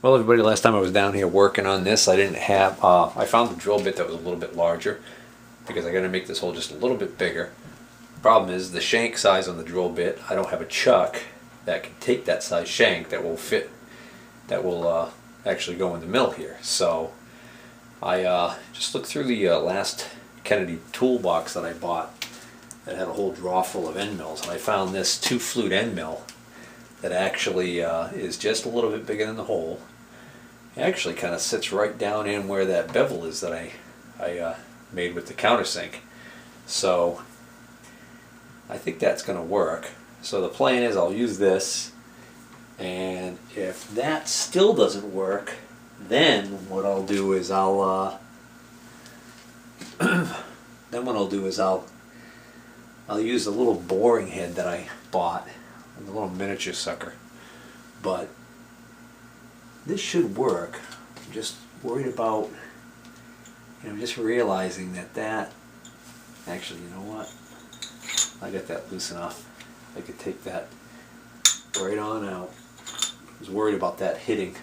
Well, everybody, last time I was down here working on this, I didn't have, I found the drill bit that was a little bit larger because I got to make this hole just a little bit bigger. Problem is the shank size on the drill bit, I don't have a chuck that can take that size shank that will fit, that will actually go in the mill here. So I just looked through the last Kennedy toolbox that I bought that had a whole drawer full of end mills, and I found this 2-flute end mill that actually is just a little bit bigger than the hole. It actually kind of sits right down in where that bevel is that I made with the countersink. So I think that's going to work. So the plan is I'll use this, and if that still doesn't work, then what I'll do is I'll I'll use the little boring head that I bought, the little miniature sucker. But this should work. I'm just worried about, just realizing that actually, you know what? I got that loose enough. I could take that right on out. I was worried about that hitting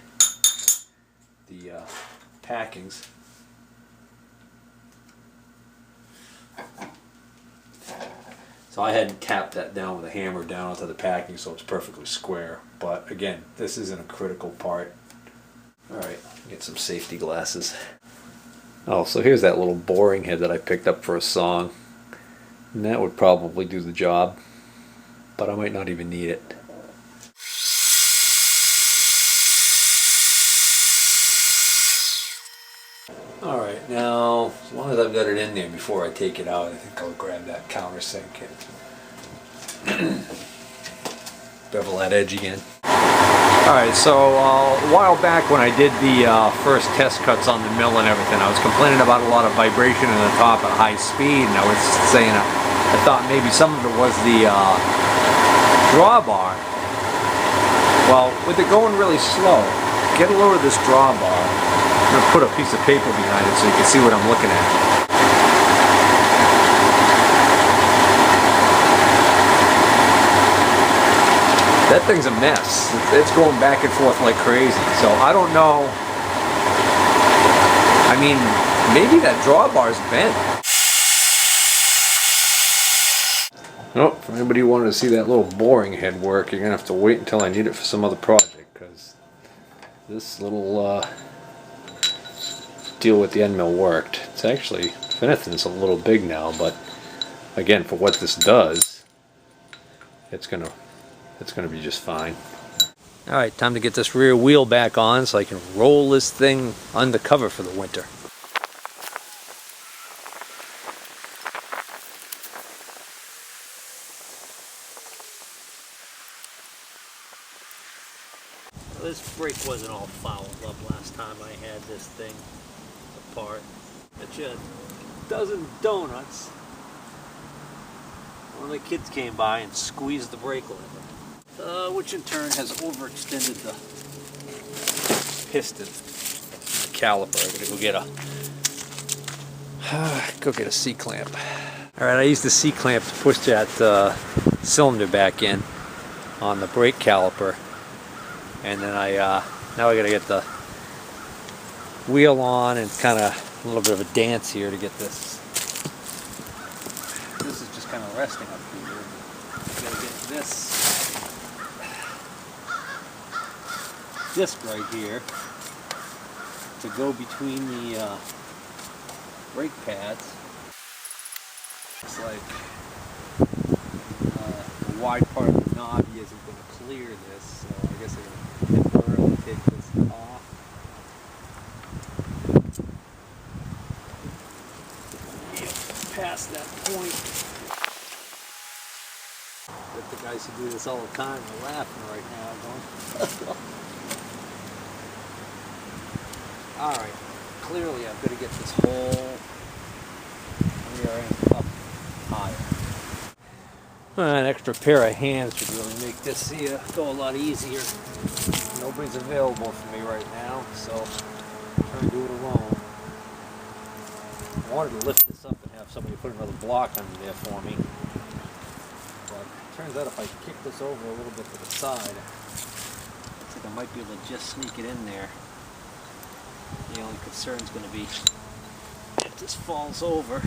the packings. So I hadn't tapped that down with a hammer down onto the packing so it's perfectly square. But again, this isn't a critical part. Alright, get some safety glasses. Oh, so here's that little boring head that I picked up for a song. And that would probably do the job, but I might not even need it. Alright, now, as long as I've got it in there before I take it out, I think I'll grab that countersink and bevel that edge again. Alright, so a while back when I did the first test cuts on the mill and everything, I was complaining about a lot of vibration in the top at high speed, and I was saying I thought maybe some of it was the drawbar. Well, with it going really slow, get a load of this drawbar. I'm going to put a piece of paper behind it so you can see what I'm looking at. That thing's a mess. It's going back and forth like crazy. So I don't know. I mean, maybe that drawbar's bent. Nope, for anybody who wanted to see that little boring head work, you're going to have to wait until I need it for some other project, because this little deal with the end mill worked. It's actually, if anything, it's a little big now, but again, for what this does, it's gonna be just fine. Alright, time to get this rear wheel back on so I can roll this thing undercover for the winter. This brake wasn't all fouled up last time I had this thing apart. It's a dozen donuts. One of the kids came by and squeezed the brake lever, which in turn has overextended the piston, the caliper. I'm gonna go get a C-clamp. All right, I used the C-clamp to push that cylinder back in on the brake caliper, and then now I gotta get the wheel on, and kind of a little bit of a dance here to get this. This is just kind of resting up here. I gotta get this disc right here to go between the brake pads. Looks like the wide part of the knob isn't going to clear this, so I guess I'm going to temporarily take this off. Past that point. But the guys who do this all the time are laughing right now, going. Alright, clearly I've got to get this whole rear end up higher. An extra pair of hands should really make this go a lot easier. Nobody's available for me right now, so I'm trying to do it alone. I wanted to lift this up and have somebody put another block under there for me. But it turns out if I kick this over a little bit to the side, it's a I might be able to just sneak it in there. The only concern is going to be if this falls over.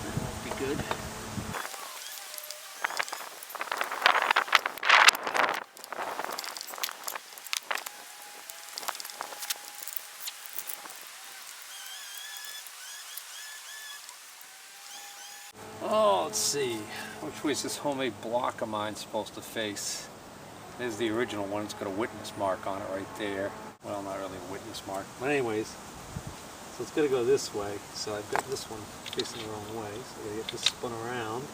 That won't be good. Oh, let's see. Which way is this homemade block of mine supposed to face? There's the original one. It's got a witness mark on it right there. Well, not really a witness mark. But anyways, so it's got to go this way. So I've got this one facing the wrong way. So I got to get this spun around.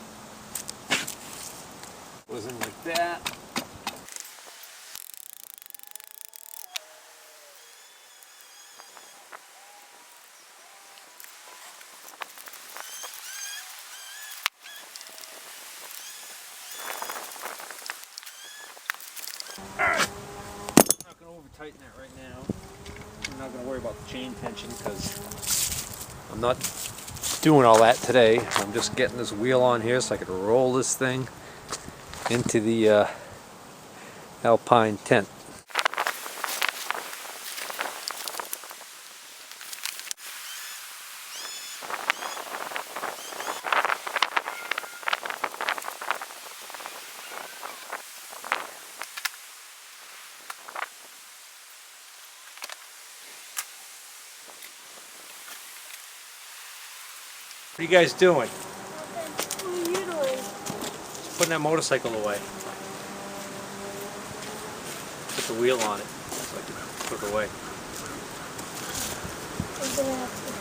Goes in like that. Alright, I'm not going to over tighten that right now. I'm not going to worry about the chain tension because I'm not doing all that today. I'm just getting this wheel on here so I can roll this thing into the Alpine tent. What are you guys doing? What are you doing? Just putting that motorcycle away. Put the wheel on it so I can put it away. I'm gonna have to